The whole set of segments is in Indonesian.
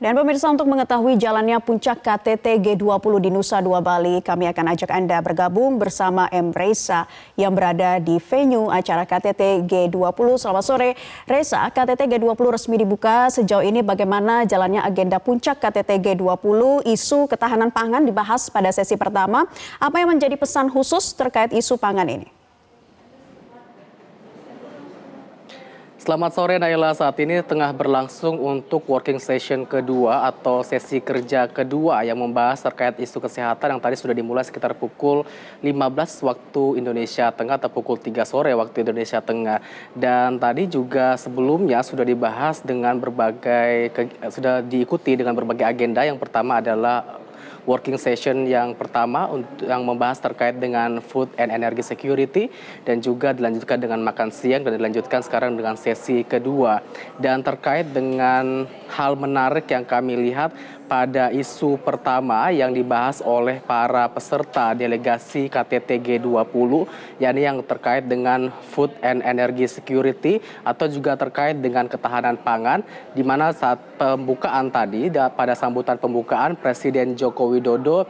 Dan pemirsa, untuk mengetahui jalannya puncak KTT G20 di Nusa Dua Bali, kami akan ajak Anda bergabung bersama M. Reza yang berada di venue acara KTT G20. Selamat sore, Reza. KTT G20 resmi dibuka. Sejauh ini bagaimana jalannya agenda puncak KTT G20? Isu ketahanan pangan dibahas pada sesi pertama. Apa yang menjadi pesan khusus terkait isu pangan ini? Selamat sore Naila, saat ini tengah berlangsung untuk working session kedua atau sesi kerja kedua yang membahas terkait isu kesehatan yang tadi sudah dimulai sekitar pukul 15 waktu Indonesia Tengah atau pukul 3 sore waktu Indonesia Tengah. Dan tadi juga sebelumnya sudah dibahas dengan sudah diikuti dengan berbagai agenda. Yang pertama adalah working session yang pertama yang membahas terkait dengan food and energy security dan juga dilanjutkan dengan makan siang dan dilanjutkan sekarang dengan sesi kedua. Dan terkait dengan hal menarik yang kami lihat pada isu pertama yang dibahas oleh para peserta delegasi KTT G20, yakni yang terkait dengan food and energy security atau juga terkait dengan ketahanan pangan, di mana saat pembukaan tadi pada sambutan pembukaan Presiden Joko Widodo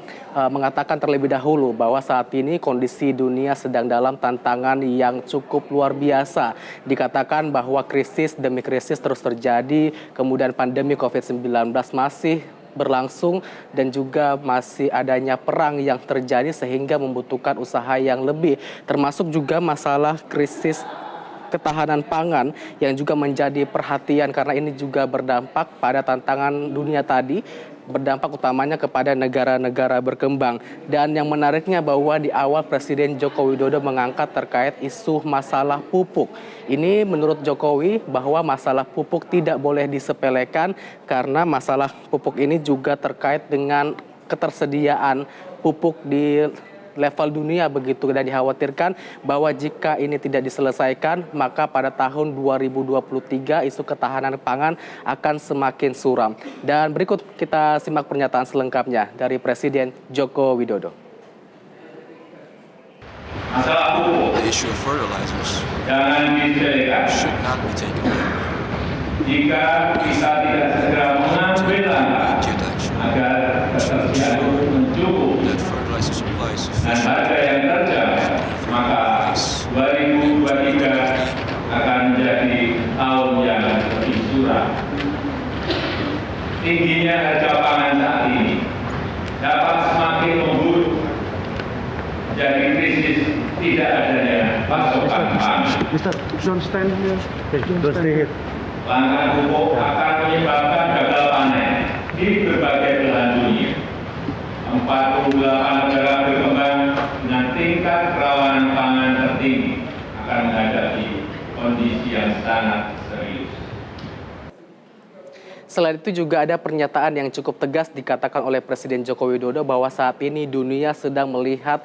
mengatakan terlebih dahulu bahwa saat ini kondisi dunia sedang dalam tantangan yang cukup luar biasa. Dikatakan bahwa krisis demi krisis terus terjadi, kemudian pandemi COVID-19 masih berlangsung dan juga masih adanya perang yang terjadi sehingga membutuhkan usaha yang lebih, termasuk juga masalah krisis ketahanan pangan yang juga menjadi perhatian karena ini juga berdampak pada tantangan dunia tadi, berdampak utamanya kepada negara-negara berkembang. Dan yang menariknya bahwa di awal Presiden Joko Widodo mengangkat terkait isu masalah pupuk. Ini menurut Jokowi bahwa masalah pupuk tidak boleh disepelekan karena masalah pupuk ini juga terkait dengan ketersediaan pupuk di level dunia begitu, dan dikhawatirkan bahwa jika ini tidak diselesaikan maka pada tahun 2023 isu ketahanan pangan akan semakin suram. Dan berikut kita simak pernyataan selengkapnya dari Presiden Joko Widodo. Masalah pupuk jangan disepelekan. Jika kita tidak segera mengambil langkah agar ketersediaan pupuk mencukup dan harga yang terjamin, maka 2023 akan menjadi tahun yang lebih suram. Tingginya harga pangan saat ini dapat semakin memburuk menjadi krisis tidak adanya pasokan pangan. Langkah pupuk akan menyebabkan gagal panen di berbagai belahan dunia. 48 negara berkembang dengan tingkat kerawanan pangan tertinggi akan menghadapi kondisi yang sangat serius. Selain itu juga ada pernyataan yang cukup tegas dikatakan oleh Presiden Joko Widodo bahwa saat ini dunia sedang melihat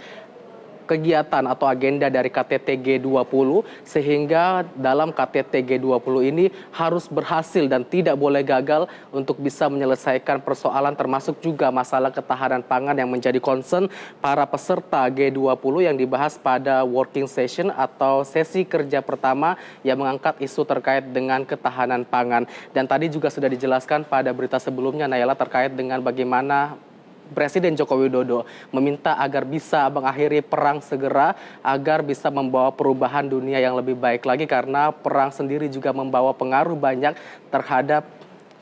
kegiatan atau agenda dari KTT G20 sehingga dalam KTT G20 ini harus berhasil dan tidak boleh gagal untuk bisa menyelesaikan persoalan termasuk juga masalah ketahanan pangan yang menjadi concern para peserta G20 yang dibahas pada working session atau sesi kerja pertama yang mengangkat isu terkait dengan ketahanan pangan. Dan tadi juga sudah dijelaskan pada berita sebelumnya Naila terkait dengan bagaimana Presiden Joko Widodo meminta agar bisa mengakhiri perang segera agar bisa membawa perubahan dunia yang lebih baik lagi karena perang sendiri juga membawa pengaruh banyak terhadap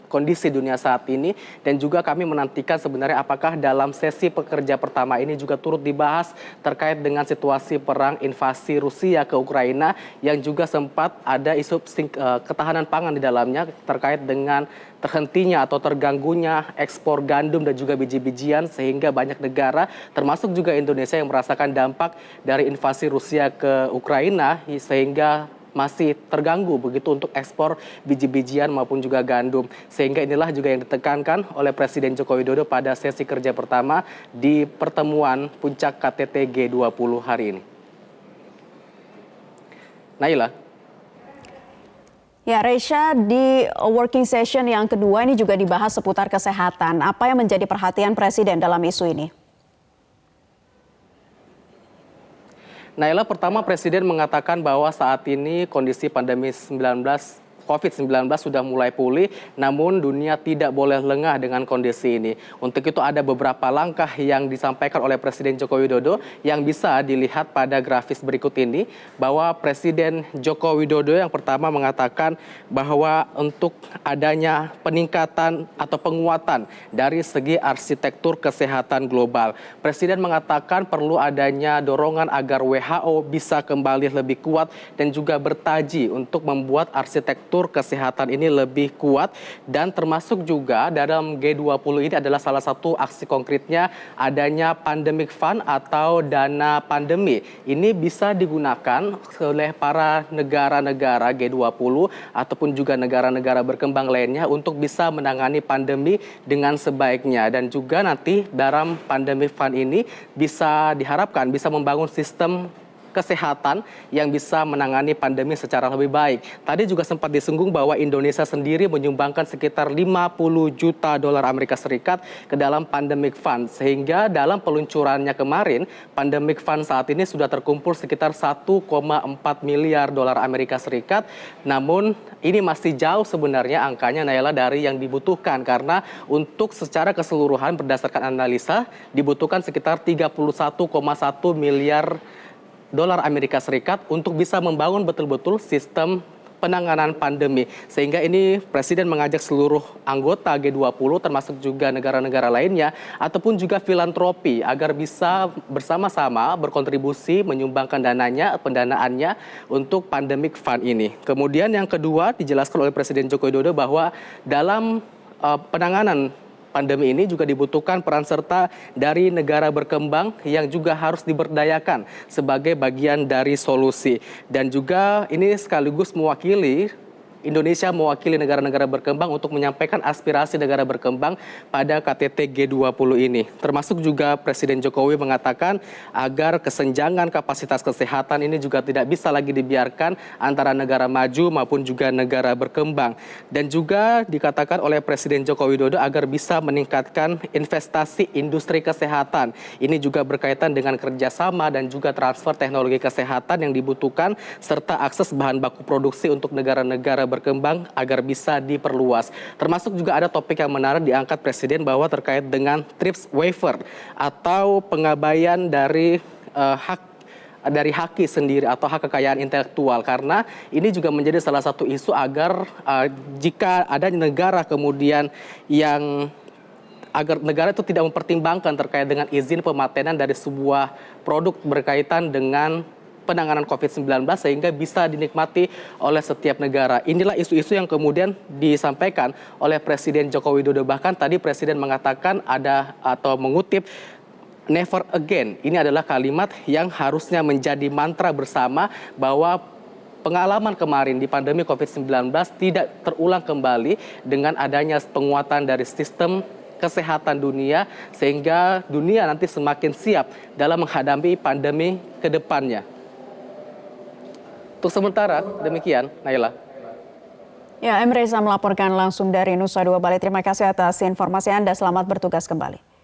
kondisi dunia saat ini. Dan juga kami menantikan sebenarnya apakah dalam sesi pekerja pertama ini juga turut dibahas terkait dengan situasi perang invasi Rusia ke Ukraina yang juga sempat ada isu ketahanan pangan di dalamnya terkait dengan terhentinya atau terganggunya ekspor gandum dan juga biji-bijian sehingga banyak negara termasuk juga Indonesia yang merasakan dampak dari invasi Rusia ke Ukraina sehingga masih terganggu begitu untuk ekspor biji-bijian maupun juga gandum. Sehingga inilah juga yang ditekankan oleh Presiden Joko Widodo pada sesi kerja pertama di pertemuan puncak KTT G20 hari ini. Naila. Ya, Reza, di working session yang kedua ini juga dibahas seputar kesehatan. Apa yang menjadi perhatian Presiden dalam isu ini? Naila, pertama Presiden mengatakan bahwa saat ini kondisi pandemi 19 COVID-19 sudah mulai pulih, namun dunia tidak boleh lengah dengan kondisi ini. Untuk itu ada beberapa langkah yang disampaikan oleh Presiden Joko Widodo yang bisa dilihat pada grafis berikut ini, bahwa Presiden Joko Widodo yang pertama mengatakan bahwa untuk adanya peningkatan atau penguatan dari segi arsitektur kesehatan global. Presiden mengatakan perlu adanya dorongan agar WHO bisa kembali lebih kuat dan juga bertaji untuk membuat arsitektur kesehatan ini lebih kuat, dan termasuk juga dalam G20 ini adalah salah satu aksi konkretnya adanya pandemic fund atau dana pandemi. Ini bisa digunakan oleh para negara-negara G20 ataupun juga negara-negara berkembang lainnya untuk bisa menangani pandemi dengan sebaiknya, dan juga nanti dalam pandemic fund ini bisa diharapkan bisa membangun sistem kesehatan yang bisa menangani pandemi secara lebih baik. Tadi juga sempat disinggung bahwa Indonesia sendiri menyumbangkan sekitar 50 juta dolar Amerika Serikat ke dalam pandemic fund, sehingga dalam peluncurannya kemarin, pandemic fund saat ini sudah terkumpul sekitar 1,4 miliar dolar Amerika Serikat. Namun ini masih jauh sebenarnya angkanya, Naila, dari yang dibutuhkan, karena untuk secara keseluruhan berdasarkan analisa dibutuhkan sekitar 31,1 miliar dolar Amerika Serikat untuk bisa membangun betul-betul sistem penanganan pandemi. Sehingga ini Presiden mengajak seluruh anggota G20 termasuk juga negara-negara lainnya ataupun juga filantropi agar bisa bersama-sama berkontribusi menyumbangkan dananya, pendanaannya untuk pandemic fund ini. Kemudian yang kedua dijelaskan oleh Presiden Joko Widodo bahwa dalam penanganan pandemi ini juga dibutuhkan peran serta dari negara berkembang yang juga harus diberdayakan sebagai bagian dari solusi. Dan juga ini sekaligus Indonesia mewakili negara-negara berkembang untuk menyampaikan aspirasi negara berkembang pada KTT G20 ini. Termasuk juga Presiden Jokowi mengatakan agar kesenjangan kapasitas kesehatan ini juga tidak bisa lagi dibiarkan antara negara maju maupun juga negara berkembang. Dan juga dikatakan oleh Presiden Joko Widodo agar bisa meningkatkan investasi industri kesehatan. Ini juga berkaitan dengan kerjasama dan juga transfer teknologi kesehatan yang dibutuhkan serta akses bahan baku produksi untuk negara-negara berkembang agar bisa diperluas. Termasuk juga ada topik yang menarik diangkat Presiden bahwa terkait dengan TRIPS waiver atau pengabaian dari haki sendiri atau hak kekayaan intelektual, karena ini juga menjadi salah satu isu agar jika ada negara kemudian yang agar negara itu tidak mempertimbangkan terkait dengan izin pematenan dari sebuah produk berkaitan dengan penanganan COVID-19 sehingga bisa dinikmati oleh setiap negara. Inilah isu-isu yang kemudian disampaikan oleh Presiden Joko Widodo. Bahkan tadi Presiden mengatakan ada atau mengutip never again. Ini adalah kalimat yang harusnya menjadi mantra bersama bahwa pengalaman kemarin di pandemi COVID-19 tidak terulang kembali dengan adanya penguatan dari sistem kesehatan dunia sehingga dunia nanti semakin siap dalam menghadapi pandemi ke depannya. Untuk sementara, demikian, Naila. Ya, M. Reza melaporkan langsung dari Nusa Dua Bali. Terima kasih atas informasi Anda. Selamat bertugas kembali.